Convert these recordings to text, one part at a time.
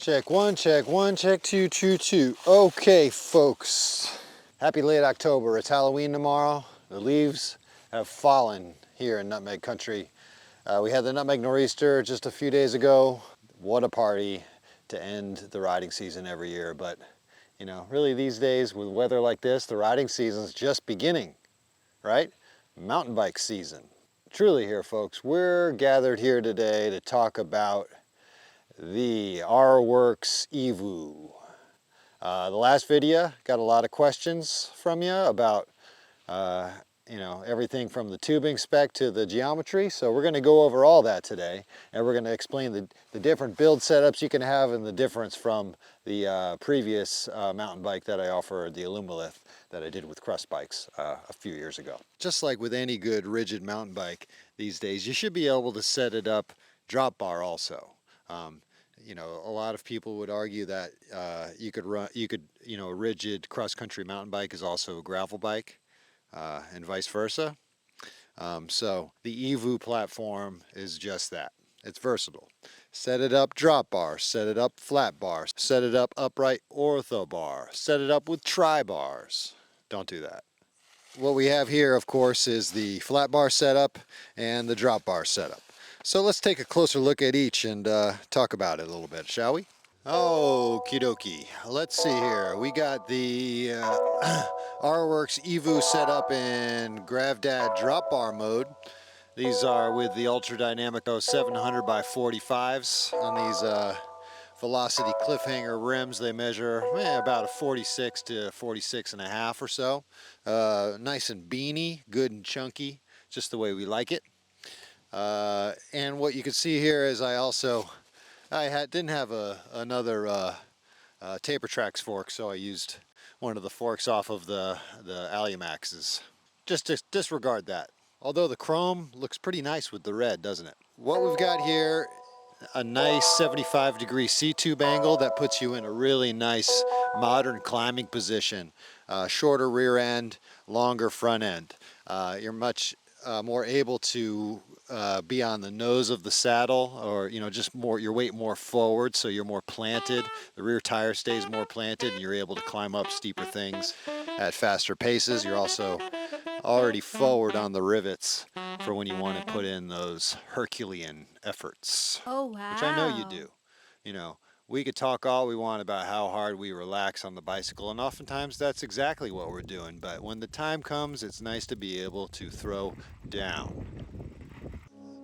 Check one, check one, check two, two. Okay, folks. Happy late October. It's Halloween tomorrow. The leaves have fallen here in Nutmeg Country. We had the Nutmeg Nor'easter just a few days ago. What a party to end the riding season every year. But, you know, really these days with weather like this, the riding season's just beginning, right? Mountain bike season. Truly here, folks, we're gathered here today to talk about the R-WERKS EVOO. The last video got a lot of questions from you about everything from the tubing spec to the geometry. So we're going to go over all that today, and we're going to explain the different build setups you can have and the difference from the previous mountain bike that I offered, the Alumalith, that I did with Crust Bikes a few years ago. Just like with any good rigid mountain bike these days, you should be able to set it up drop bar also. A lot of people would argue that a rigid cross-country mountain bike is also a gravel bike, and vice versa. So the EVOO platform is just that. It's versatile. Set it up drop bar, set it up flat bar, set it up upright ortho bar, set it up with tri bars. Don't do that. What we have here, of course, is the flat bar setup and the drop bar setup. So let's take a closer look at each and talk about it a little bit, shall we? Okie dokie. Let's see here. We got the R-WERKS EVOO set up in GravDad drop bar mode. These are with the Ultra Dynamico 700 by 45s on these Velocity cliffhanger rims. They measure about a 46 to 46 and a half or so. Nice and beany, good and chunky, just the way we like it. And what you can see here is didn't have another Taper Trax fork, so I used one of the forks off of the Alumaxes. Just disregard that. Although the chrome looks pretty nice with the red, doesn't it? What we've got here, a nice 75-degree C-tube angle that puts you in a really nice modern climbing position. Shorter rear end, longer front end. You're much more able to be on the nose of the saddle, or just your weight more forward, so you're more planted. The rear tire stays more planted and you're able to climb up steeper things at faster paces. You're also already forward on the rivets for when you want to put in those Herculean efforts. Oh, wow. Which I know you do. We could talk all we want about how hard we relax on the bicycle, and oftentimes that's exactly what we're doing, but when the time comes, it's nice to be able to throw down.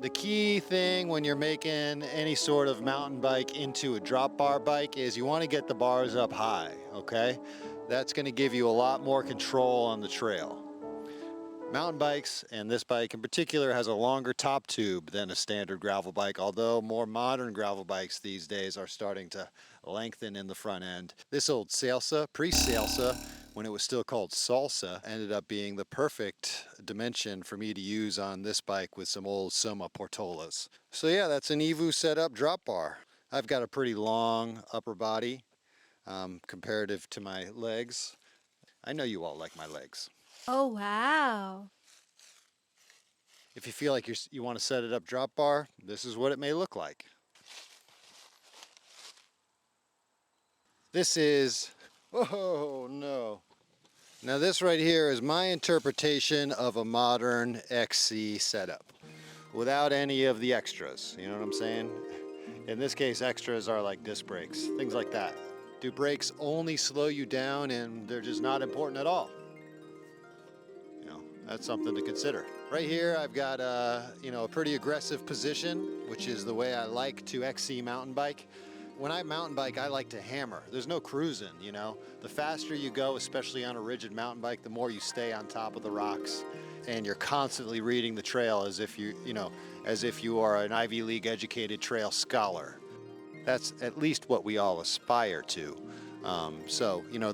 The key thing when you're making any sort of mountain bike into a drop bar bike is you want to get the bars up high, okay? That's going to give you a lot more control on the trail. Mountain bikes, and this bike in particular, has a longer top tube than a standard gravel bike, although more modern gravel bikes these days are starting to lengthen in the front end. This old Salsa, pre-Salsa, when it was still called Salsa, ended up being the perfect dimension for me to use on this bike with some old Soma Portolas. So yeah, that's an EVOO setup drop bar. I've got a pretty long upper body comparative to my legs. I know you all like my legs. Oh, wow. If you feel like you want to set it up drop bar, this is what it may look like. This is, oh no. Now this right here is my interpretation of a modern XC setup without any of the extras, you know what I'm saying? In this case, extras are like disc brakes, things like that. Do brakes only slow you down and they're just not important at all? That's something to consider. Right here, I've got a pretty aggressive position, which is the way I like to XC mountain bike. When I mountain bike, I like to hammer. There's no cruising, The faster you go, especially on a rigid mountain bike, the more you stay on top of the rocks, and you're constantly reading the trail as if you are an Ivy League educated trail scholar. That's at least what we all aspire to.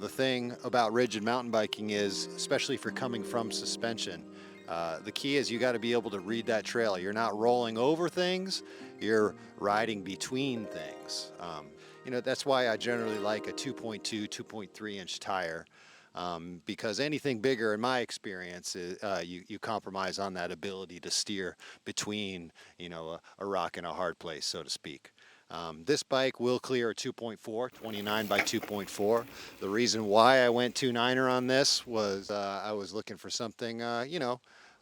The thing about rigid mountain biking is, especially if you're coming from suspension, the key is you got to be able to read that trail. You're not rolling over things, you're riding between things. That's why I generally like a 2.2, 2.3 inch tire, because anything bigger, in my experience, you compromise on that ability to steer between, a rock and a hard place, so to speak. This bike will clear a 2.4, 29 by 2.4. The reason why I went 2.9er on this was I was looking for something, I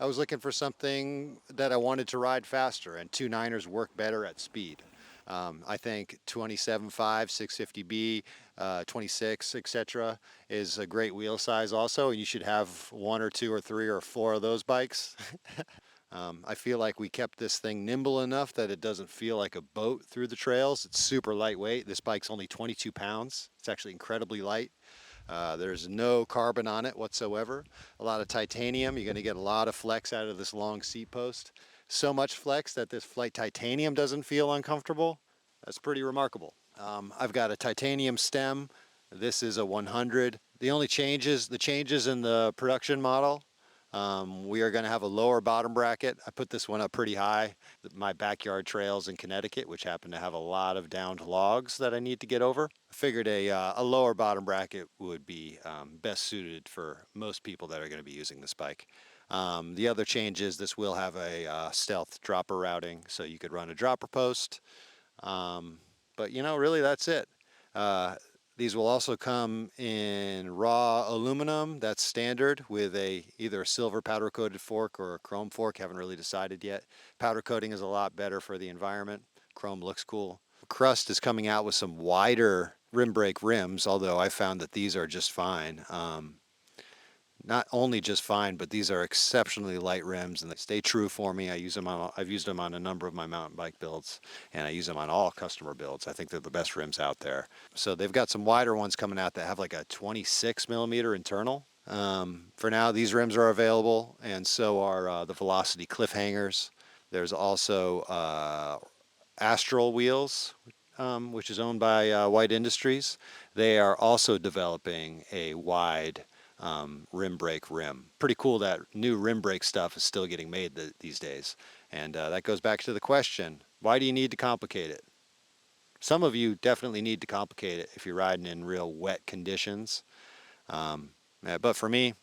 was looking for something that I wanted to ride faster, and 2.9ers work better at speed. I think 27.5, 650B, 26, etc. is a great wheel size also. You should have 1 or 2 or 3 or 4 of those bikes. I feel like we kept this thing nimble enough that it doesn't feel like a boat through the trails. It's super lightweight. This bike's only 22 pounds. It's actually incredibly light. There's no carbon on it whatsoever. A lot of titanium. You're going to get a lot of flex out of this long seat post. So much flex that this flight titanium doesn't feel uncomfortable. That's pretty remarkable. I've got a titanium stem. This is a 100. The changes in the production model. We are going to have a lower bottom bracket. I put this one up pretty high. My backyard trails in Connecticut, which happen to have a lot of downed logs that I need to get over. I figured a lower bottom bracket would be best suited for most people that are going to be using this bike. The other change is this will have a stealth dropper routing, so you could run a dropper post. But really that's it. These will also come in raw aluminum. That's standard with either a silver powder coated fork or a chrome fork. Haven't really decided yet. Powder coating is a lot better for the environment. Chrome looks cool. Crust is coming out with some wider rim brake rims, although I found that these are just fine. Not only just fine, but these are exceptionally light rims and they stay true for me. I've used them on a number of my mountain bike builds, and I use them on all customer builds. I think they're the best rims out there. So they've got some wider ones coming out that have like a 26 millimeter internal. For now, these rims are available, and so are the Velocity Cliffhangers. There's also Astral wheels, which is owned by White Industries. They are also developing a wide rim brake rim. Pretty cool that new rim brake stuff is still getting made these days. And that goes back to the question, why do you need to complicate it? Some of you definitely need to complicate it if you're riding in real wet conditions. But for me,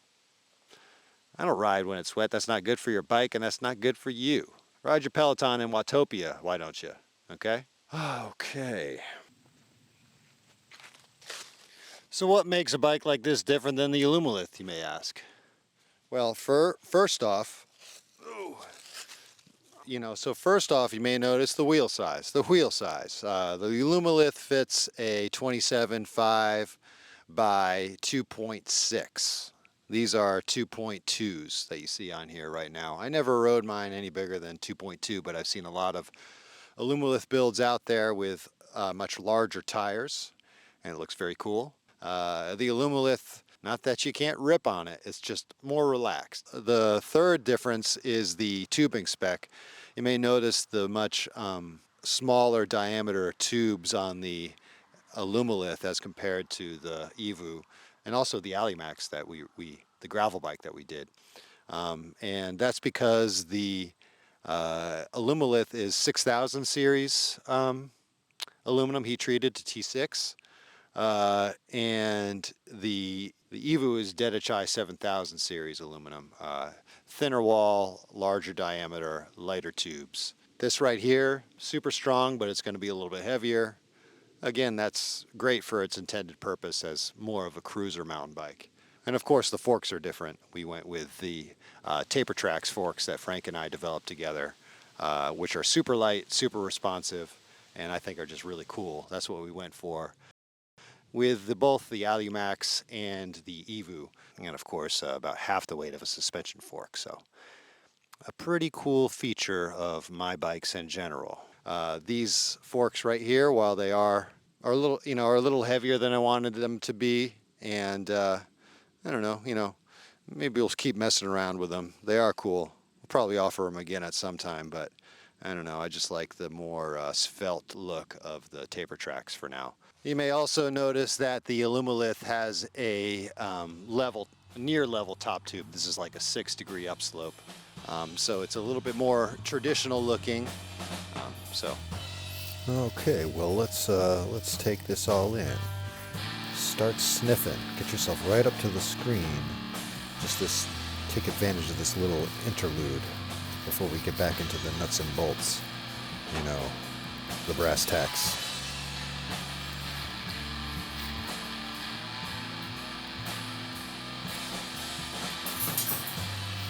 I don't ride when it's wet. That's not good for your bike, and that's not good for you. Ride your Peloton in Watopia, why don't you? Okay? Okay. So what makes a bike like this different than the Alumalith, you may ask? Well, first off, you may notice the wheel size. The Alumalith fits a 27.5 by 2.6. These are 2.2s that you see on here right now. I never rode mine any bigger than 2.2, but I've seen a lot of Alumalith builds out there with much larger tires, and it looks very cool. The Alumalith, not that you can't rip on it, it's just more relaxed. The third difference is the tubing spec. You may notice the much smaller diameter tubes on the Alumalith as compared to the EVOO, and also the Alumax that the gravel bike that we did. And that's because the Alumalith is 6000 series aluminum heat treated to T6. And the EVOO is Dedichai 7000 series aluminum. Thinner wall, larger diameter, lighter tubes. This right here, super strong, but it's going to be a little bit heavier. Again, that's great for its intended purpose as more of a cruiser mountain bike. And of course the forks are different. We went with the Taper Trax forks that Frank and I developed together, which are super light, super responsive, and I think are just really cool. That's what we went for with both the Alumax and the EVOO, and of course about half the weight of a suspension fork. So a pretty cool feature of my bikes in general. These forks right here, while they are a little heavier than I wanted them to be, and I don't know, maybe we'll keep messing around with them. They are cool. We'll probably offer them again at some time, but I don't know. I just like the more svelte look of the Taper Trax for now. You may also notice that the Alumalith has a near level top tube. This is like a 6-degree upslope. So it's a little bit more traditional looking. Okay, well let's take this all in. Start sniffing. Get yourself right up to the screen. Take advantage of this little interlude before we get back into the nuts and bolts. the brass tacks.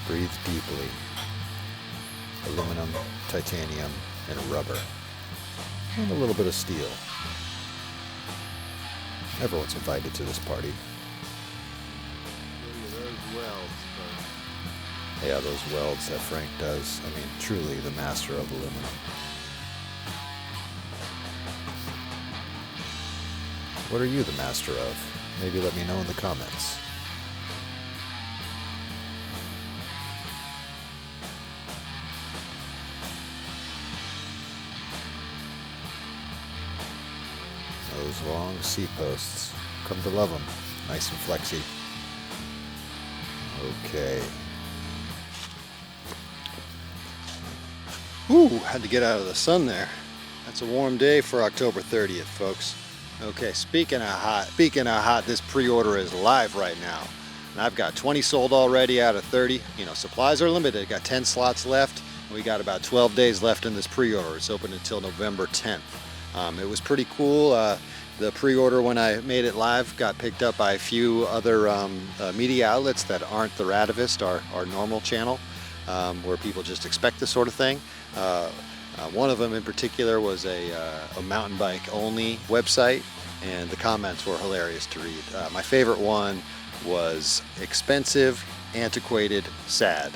Breathe deeply. Aluminum, titanium, and rubber. And a little bit of steel. Everyone's invited to this party. Look at those welds, folks. Yeah, those welds that Frank does. I mean, truly the master of aluminum. What are you the master of? Maybe let me know in the comments. Those long seat posts. Come to love them. Nice and flexy. Okay. Ooh, had to get out of the sun there. That's a warm day for October 30th, folks. Okay, speaking of hot, this pre-order is live right now. And I've got 20 sold already out of 30. You know, supplies are limited. Got 10 slots left. We got about 12 days left in this pre-order. It's open until November 10th. It was pretty cool. The pre-order, when I made it live, got picked up by a few other media outlets that aren't the Radavist, our normal channel, where people just expect this sort of thing. One of them in particular was a mountain bike only website, and the comments were hilarious to read. My favorite one was expensive, antiquated, sad.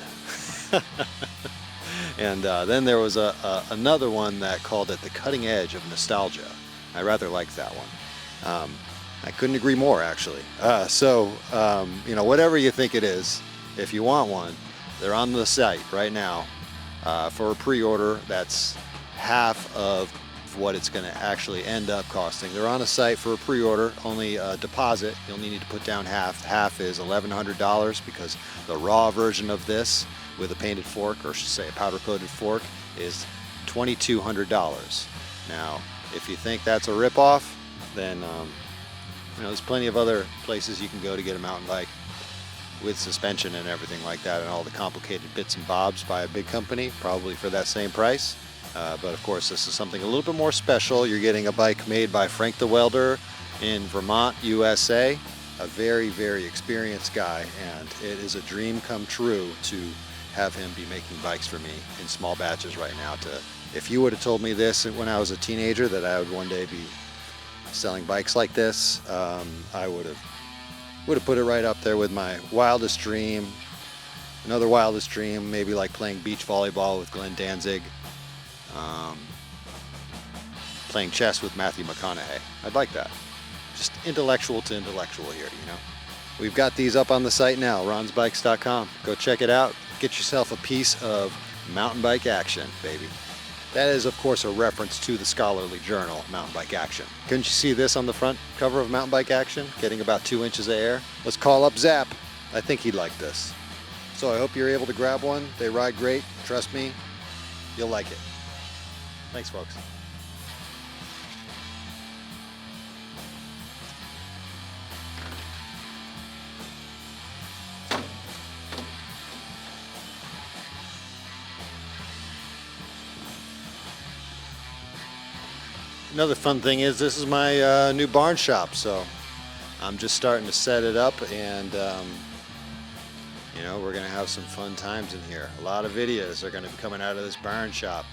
And then there was another one that called it the cutting edge of nostalgia. I rather liked that one. I couldn't agree more, actually. You know, whatever you think it is, if you want one, they're on the site right now for a pre-order. That's half of what it's going to actually end up costing. They're on a site for a pre-order, only a deposit. You'll need to put down half. Half is $1,100 because the raw version of this with a painted fork, or I should say a powder-coated fork, is $2,200. Now, if you think that's a rip-off, then you know, there's plenty of other places you can go to get a mountain bike with suspension and everything like that, and all the complicated bits and bobs by a big company, probably for that same price. But of course, this is something a little bit more special. You're getting a bike made by Frank the Welder in Vermont, USA. A very, very experienced guy, and it is a dream come true to have him be making bikes for me in small batches right now. If you would have told me this when I was a teenager, that I would one day be selling bikes like this, I would have put it right up there with my wildest dream. Another wildest dream, maybe like playing beach volleyball with Glenn Danzig, playing chess with Matthew McConaughey. I'd like that. Just intellectual to intellectual here, you know. We've got these up on the site now, ronsbikes.com. Go check it out. Get yourself a piece of mountain bike action, baby. That is, of course, a reference to the scholarly journal, Mountain Bike Action. Couldn't you see this on the front cover of Mountain Bike Action? Getting about 2 inches of air. Let's call up Zap. I think he'd like this. So I hope you're able to grab one. They ride great. Trust me, you'll like it. Thanks, folks. Another fun thing is this is my new barn shop, so I'm just starting to set it up, and you know, we're gonna have some fun times in here. A lot of videos are gonna be coming out of this barn shop.